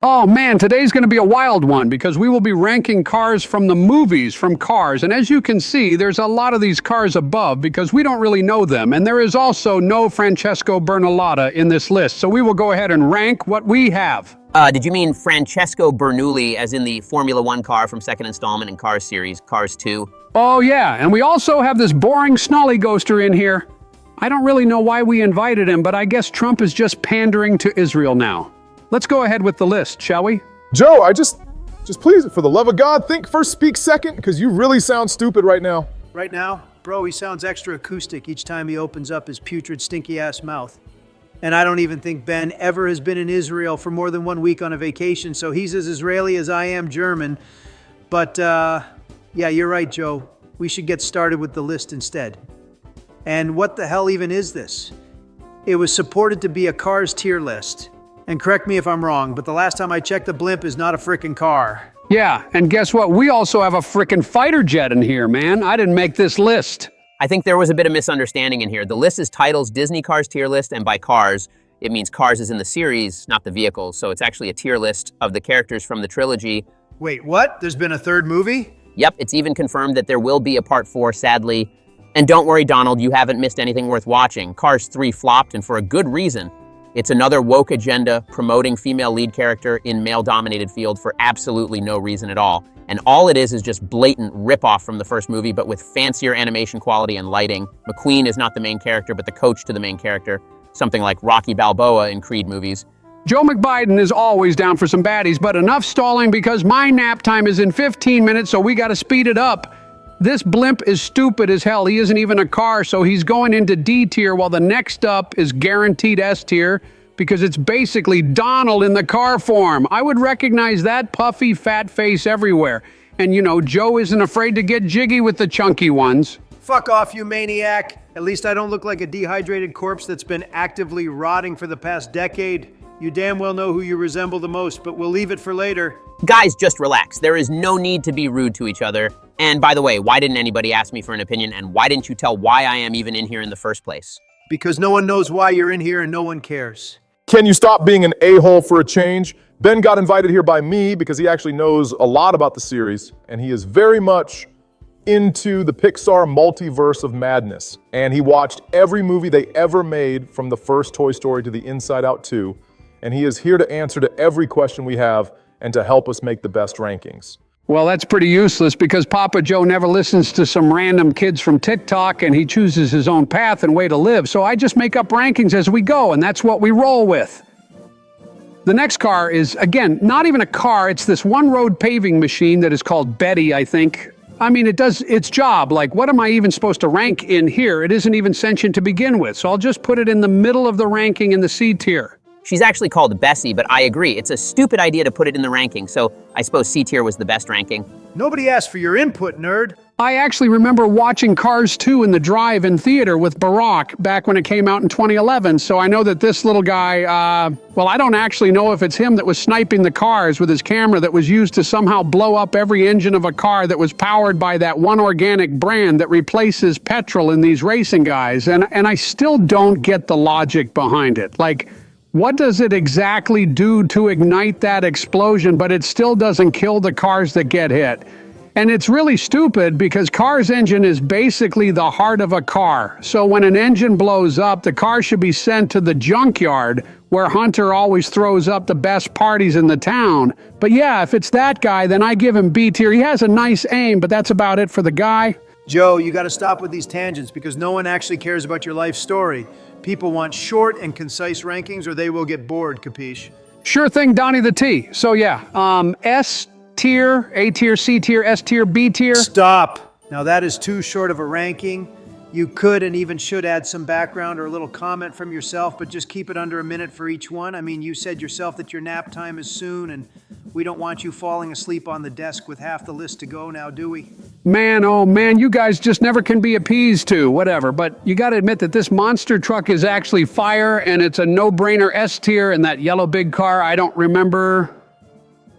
Oh man, today's going to be a wild one because we will be ranking cars from the movies from Cars. And as you can see, there's a lot of these cars above because we don't really know them. And there is also no Francesco Bernoulli in this list. So we will go ahead and rank what we have. Did you mean Francesco Bernoulli as in the Formula One car from second installment in Cars series, Cars 2? Oh yeah, and we also have this boring Snolly Ghoster in here. I don't really know why we invited him, but I guess Trump is just pandering to Israel now. Let's go ahead with the list, shall we? Joe, just please, for the love of God, think first, speak second, because you really sound stupid right now. Right now? Bro, he sounds extra acoustic each time he opens up his putrid, stinky-ass mouth. And I don't even think Ben ever has been in Israel for more than 1 week on a vacation, so he's as Israeli as I am German. But, yeah, you're right, Joe. We should get started with the list instead. And what the hell even is this? It was supported to be a Cars tier list. And correct me if I'm wrong, but the last time I checked, the blimp is not a frickin' car. Yeah, and guess what? We also have a frickin' fighter jet in here, man. I didn't make this list. I think there was a bit of misunderstanding in here. The list is titled Disney Cars tier list, and by cars, it means cars is in the series, not the vehicles. So it's actually a tier list of the characters from the trilogy. Wait, what? There's been a third movie? Yep, it's even confirmed that there will be a part 4, sadly. And don't worry, Donald, you haven't missed anything worth watching. Cars 3 flopped, and for a good reason. It's another woke agenda promoting female lead character in male-dominated field for absolutely no reason at all. And all it is just blatant ripoff from the first movie, but with fancier animation quality and lighting. McQueen is not the main character, but the coach to the main character. Something like Rocky Balboa in Creed movies. Joe McBiden is always down for some baddies, but enough stalling because my nap time is in 15 minutes, so we gotta speed it up. This blimp is stupid as hell. He isn't even a car, so he's going into D tier while the next up is guaranteed S tier because it's basically Donald in the car form. I would recognize that puffy fat face everywhere. And you know, Joe isn't afraid to get jiggy with the chunky ones. Fuck off, you maniac. At least I don't look like a dehydrated corpse that's been actively rotting for the past decade. You damn well know who you resemble the most, but we'll leave it for later. Guys, just relax. There is no need to be rude to each other. And by the way, why didn't anybody ask me for an opinion? And why didn't you tell why I am even in here in the first place? Because no one knows why you're in here and no one cares. Can you stop being an a-hole for a change? Ben got invited here by me because he actually knows a lot about the series, and he is very much into the Pixar multiverse of madness. And he watched every movie they ever made from the first Toy Story to the Inside Out 2. And he is here to answer to every question we have and to help us make the best rankings. Well, that's pretty useless because Papa Joe never listens to some random kids from TikTok and he chooses his own path and way to live. So I just make up rankings as we go, and that's what we roll with. The next car is, again, not even a car. It's this one-road paving machine that is called Betty, I think. I mean, it does its job. Like, what am I even supposed to rank in here? It isn't even sentient to begin with. So I'll just put it in the middle of the ranking in the C tier. She's actually called Bessie, but I agree. It's a stupid idea to put it in the ranking, so I suppose C tier was the best ranking. Nobody asked for your input, nerd. I actually remember watching Cars 2 in the drive-in theater with Barack back when it came out in 2011, so I know that this little guy, well, I don't actually know if it's him that was sniping the cars with his camera that was used to somehow blow up every engine of a car that was powered by that one organic brand that replaces petrol in these racing guys, and I still don't get the logic behind it. Like, what does it exactly do to ignite that explosion, but it still doesn't kill the cars that get hit? And it's really stupid because Cars engine is basically the heart of a car. So when an engine blows up, the car should be sent to the junkyard where Hunter always throws up the best parties in the town. But yeah, if it's that guy, then I give him B tier. He has a nice aim, but that's about it for the guy. Joe, you gotta stop with these tangents because no one actually cares about your life story. People want short and concise rankings or they will get bored, capiche? Sure thing, Donnie the T. So yeah, S tier, A tier, C tier, S tier, B tier. Stop. Now that is too short of a ranking. You could and even should add some background or a little comment from yourself, but just keep it under a minute for each one. I mean, you said yourself that your nap time is soon, and we don't want you falling asleep on the desk with half the list to go now, do we? Man, oh man, you guys just never can be appeased to, whatever. But you gotta admit that this monster truck is actually fire, and it's a no-brainer S tier, and that yellow big car, I don't remember.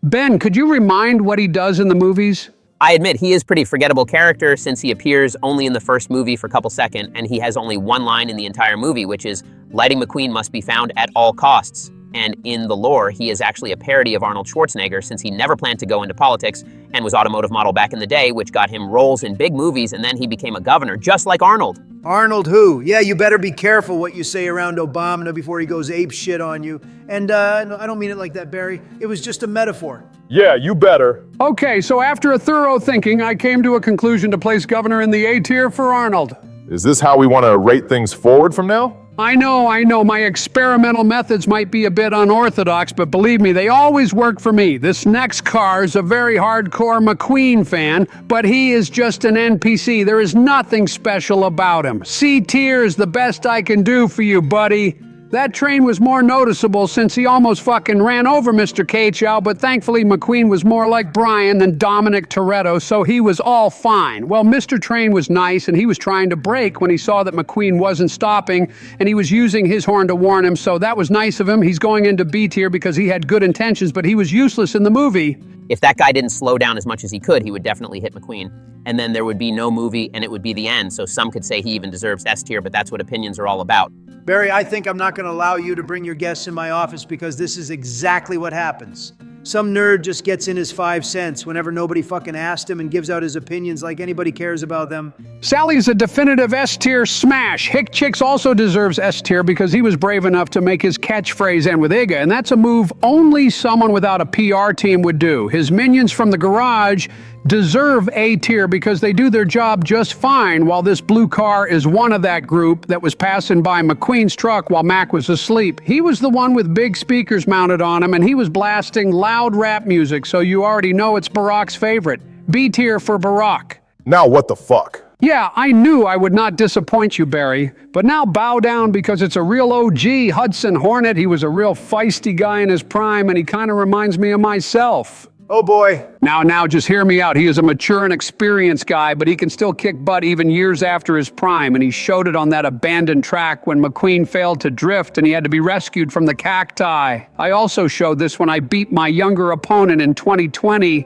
Ben, could you remind what he does in the movies? I admit, he is pretty forgettable character since he appears only in the first movie for a couple seconds, and he has only one line in the entire movie, which is, Lightning McQueen must be found at all costs. And in the lore, he is actually a parody of Arnold Schwarzenegger since he never planned to go into politics and was automotive model back in the day, which got him roles in big movies, and then he became a governor, just like Arnold. Arnold who? Yeah, you better be careful what you say around Obama before he goes ape shit on you. And no, I don't mean it like that, Barry. It was just a metaphor. Yeah, you better. Okay, so after a thorough thinking, I came to a conclusion to place Governor in the A tier for Arnold. Is this how we want to rate things forward from now? I know, my experimental methods might be a bit unorthodox, but believe me, they always work for me. This next car's a very hardcore McQueen fan, but he is just an NPC. There is nothing special about him. C tier is the best I can do for you, buddy. That train was more noticeable since he almost fucking ran over Mr. K-Chow, but thankfully McQueen was more like Brian than Dominic Toretto, so he was all fine. Well, Mr. Train was nice, and he was trying to brake when he saw that McQueen wasn't stopping, and he was using his horn to warn him, so that was nice of him. He's going into B tier because he had good intentions, but he was useless in the movie. If that guy didn't slow down as much as he could, he would definitely hit McQueen. And then there would be no movie, and it would be the end. So some could say he even deserves S tier, but that's what opinions are all about. Barry, I think I'm not going to allow you to bring your guests in my office because this is exactly what happens. Some nerd just gets in his 5 cents whenever nobody fucking asked him and gives out his opinions like anybody cares about them. Sally's a definitive S tier smash. Hick Chicks also deserves S tier because he was brave enough to make his catchphrase end with Iga, and that's a move only someone without a PR team would do. His minions from the garage deserve A tier because they do their job just fine, while this blue car is one of that group that was passing by McQueen's truck while Mac was asleep. He was the one with big speakers mounted on him, and he was blasting loud rap music, so you already know it's Barack's favorite. B tier for Barack. Now what the fuck? Yeah, I knew I would not disappoint you, Barry, but now bow down because it's a real OG, Hudson Hornet. He was a real feisty guy in his prime, and he kind of reminds me of myself. Oh boy. Now, just hear me out. He is a mature and experienced guy, but he can still kick butt even years after his prime, and he showed it on that abandoned track when McQueen failed to drift and he had to be rescued from the cacti. I also showed this when I beat my younger opponent in 2020.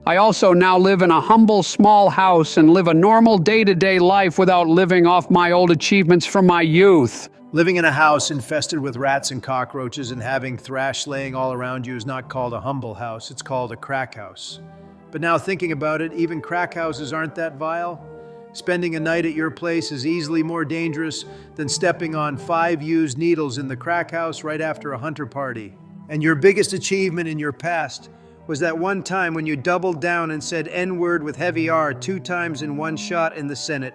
I also now live in a humble small house and live a normal day-to-day life without living off my old achievements from my youth. Living in a house infested with rats and cockroaches and having thrash laying all around you is not called a humble house, it's called a crack house. But now thinking about it, even crack houses aren't that vile. Spending a night at your place is easily more dangerous than stepping on 5 used needles in the crack house right after a hunter party. And your biggest achievement in your past was that one time when you doubled down and said N-word with heavy R 2 times in one shot in the Senate.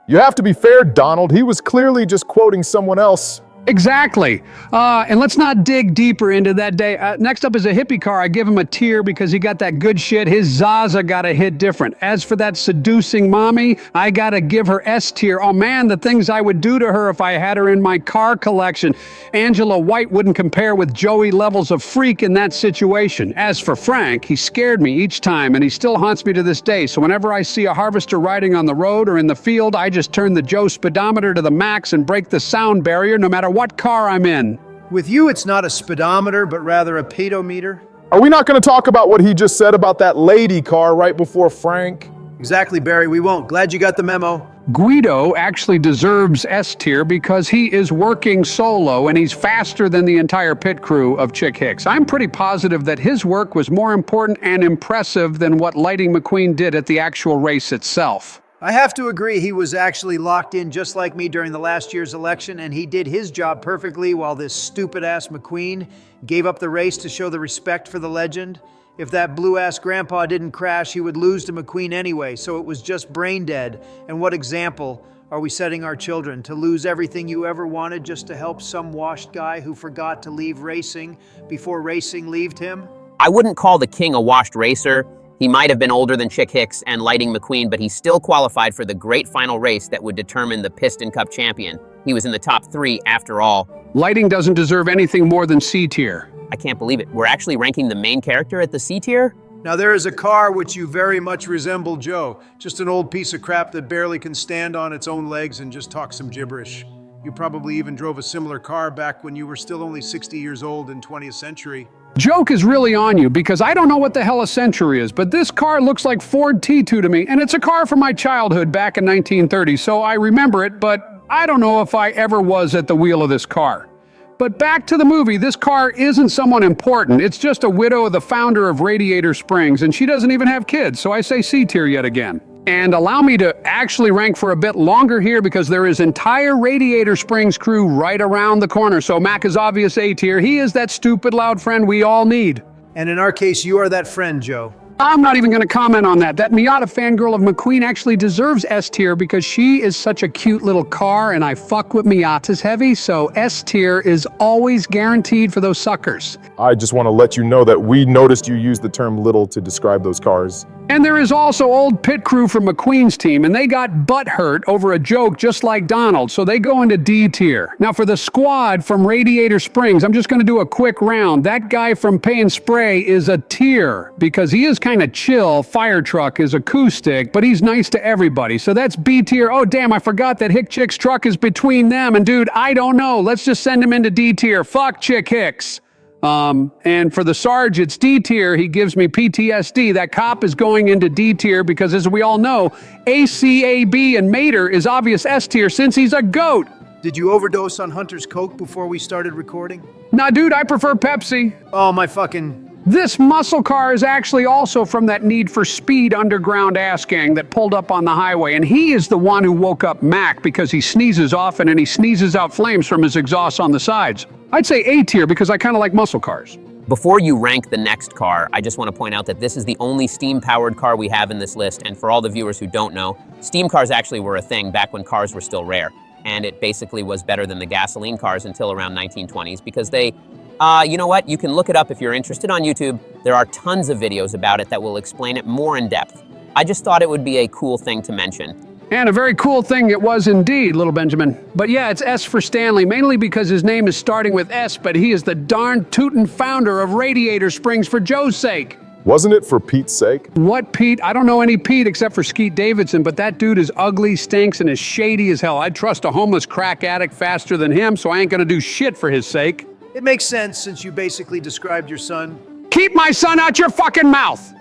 You have to be fair, Donald. He was clearly just quoting someone else. Exactly. And let's not dig deeper into that day. Next up is a hippie car. I give him a tier because he got that good shit. His Zaza got a hit different. As for that seducing mommy, I gotta give her S tier. Oh man, the things I would do to her if I had her in my car collection. Angela White wouldn't compare with Joey levels of freak in that situation. As for Frank, he scared me each time and he still haunts me to this day. So whenever I see a harvester riding on the road or in the field, I just turn the Joe speedometer to the max and break the sound barrier no matter what car I'm in. With you, it's not a speedometer, but rather a pedometer. Are we not going to talk about what he just said about that lady car right before Frank? Exactly, Barry, we won't. Glad you got the memo. Guido actually deserves S tier because he is working solo and he's faster than the entire pit crew of Chick Hicks. I'm pretty positive that his work was more important and impressive than what Lighting McQueen did at the actual race itself. I have to agree he was actually locked in just like me during the last year's election, and he did his job perfectly while this stupid-ass McQueen gave up the race to show the respect for the legend. If that blue-ass grandpa didn't crash, he would lose to McQueen anyway, so it was just brain dead. And what example are we setting our children? To lose everything you ever wanted just to help some washed guy who forgot to leave racing before racing left him? I wouldn't call the king a washed racer. He might have been older than Chick Hicks and Lighting McQueen, but he still qualified for the great final race that would determine the Piston Cup champion. He was in the top 3 after all. Lighting doesn't deserve anything more than C tier. I can't believe it. We're actually ranking the main character at the C tier? Now there is a car which you very much resemble Joe. Just an old piece of crap that barely can stand on its own legs and just talks some gibberish. You probably even drove a similar car back when you were still only 60 years old in 20th century. Joke is really on you because I don't know what the hell a Century is, but this car looks like Ford T2 to me, and it's a car from my childhood back in 1930, so I remember it, but I don't know if I ever was at the wheel of this car. But back to the movie, this car isn't someone important. It's just a widow of the founder of Radiator Springs, and she doesn't even have kids, so I say C tier yet again. And allow me to actually rank for a bit longer here because there is entire Radiator Springs crew right around the corner. So Mac is obvious A tier. He is that stupid loud friend we all need. And in our case, you are that friend, Joe. I'm not even going to comment on that. That Miata fangirl of McQueen actually deserves S tier because she is such a cute little car and I fuck with Miatas heavy, so S tier is always guaranteed for those suckers. I just want to let you know that we noticed you used the term little to describe those cars. And there is also old pit crew from McQueen's team, and they got butthurt over a joke just like Donald, so they go into D tier. Now for the squad from Radiator Springs, I'm just going to do a quick round. That guy from Pay and Spray is a tier because he is kind of chill. Fire Truck is acoustic, but he's nice to everybody, so that's B tier. Oh damn, I forgot that Hick Chick's truck is between them, and dude, I don't know. Let's just send him into D tier. Fuck Chick Hicks. And for the Sarge, it's D tier. He gives me PTSD. That cop is going into D tier because, as we all know, ACAB and Mater is obvious S tier since he's a goat. Did you overdose on Hunter's Coke before we started recording? Nah, dude, I prefer Pepsi. Oh, my fucking... This muscle car is actually also from that Need for Speed underground ass gang that pulled up on the highway, and he is the one who woke up Mac because he sneezes often and he sneezes out flames from his exhaust on the sides. I'd say A tier because I kind of like muscle cars. Before you rank the next car, I just want to point out that this is the only steam-powered car we have in this list, and for all the viewers who don't know, steam cars actually were a thing back when cars were still rare, and it basically was better than the gasoline cars until around 1920s because they you know what? You can look it up if you're interested on YouTube. There are tons of videos about it that will explain it more in depth. I just thought it would be a cool thing to mention. And a very cool thing it was indeed, little Benjamin. But yeah, it's S for Stanley, mainly because his name is starting with S, but he is the darn tootin' founder of Radiator Springs for Joe's sake. Wasn't it for Pete's sake? What Pete? I don't know any Pete except for Skeet Davidson, but that dude is ugly, stinks, and is shady as hell. I'd trust a homeless crack addict faster than him, so I ain't gonna do shit for his sake. It makes sense since you basically described your son. Keep my son out your fucking mouth!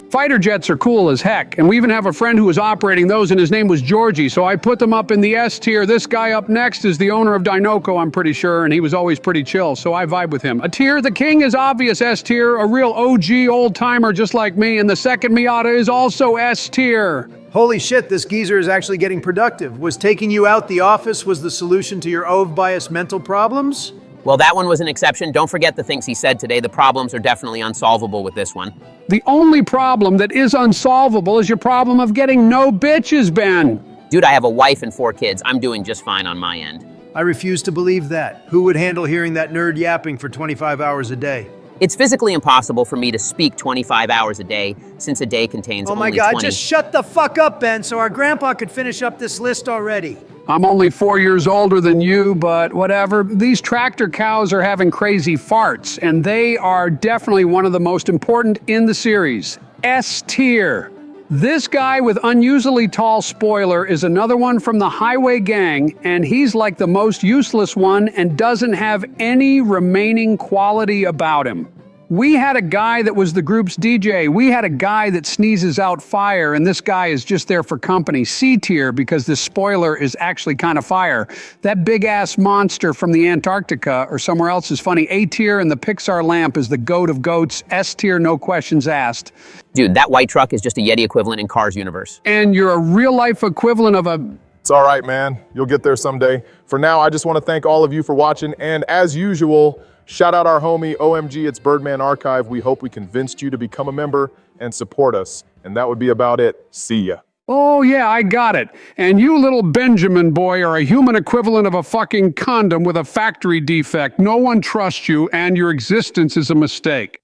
Fighter jets are cool as heck, and we even have a friend who was operating those, and his name was Georgie, so I put them up in the S tier. This guy up next is the owner of Dinoco, I'm pretty sure, and he was always pretty chill, so I vibe with him. A tier, the king is obvious S tier, a real OG old-timer just like me, and the second Miata is also S tier. Holy shit, this geezer is actually getting productive. Was taking you out the office was the solution to your OV bias mental problems? Well, that one was an exception. Don't forget the things he said today. The problems are definitely unsolvable with this one. The only problem that is unsolvable is your problem of getting no bitches, Ben. Dude, I have a wife and 4 kids. I'm doing just fine on my end. I refuse to believe that. Who would handle hearing that nerd yapping for 25 hours a day? It's physically impossible for me to speak 25 hours a day since a day contains only 20. Oh my God, just shut the fuck up, Ben, so our grandpa could finish up this list already. I'm only 4 years older than you, but whatever. These tractor cows are having crazy farts, and they are definitely one of the most important in the series. S tier. This guy with unusually tall spoiler is another one from the Highway Gang, and he's like the most useless one and doesn't have any remaining quality about him. We had a guy that was the group's DJ. We had a guy that sneezes out fire, and this guy is just there for company. C tier, because this spoiler is actually kind of fire. That big-ass monster from the Antarctica or somewhere else is funny. A tier, and the Pixar lamp is the goat of goats. S tier, no questions asked. Dude, that white truck is just a Yeti equivalent in Cars universe. And you're a real-life equivalent of a... It's all right, man. You'll get there someday. For now, I just want to thank all of you for watching, and as usual, shout out our homie, OMG, it's Birdman Archive. We hope we convinced you to become a member and support us. And that would be about it. See ya. Oh yeah, I got it. And you little Benjamin boy are a human equivalent of a fucking condom with a factory defect. No one trusts you, and your existence is a mistake.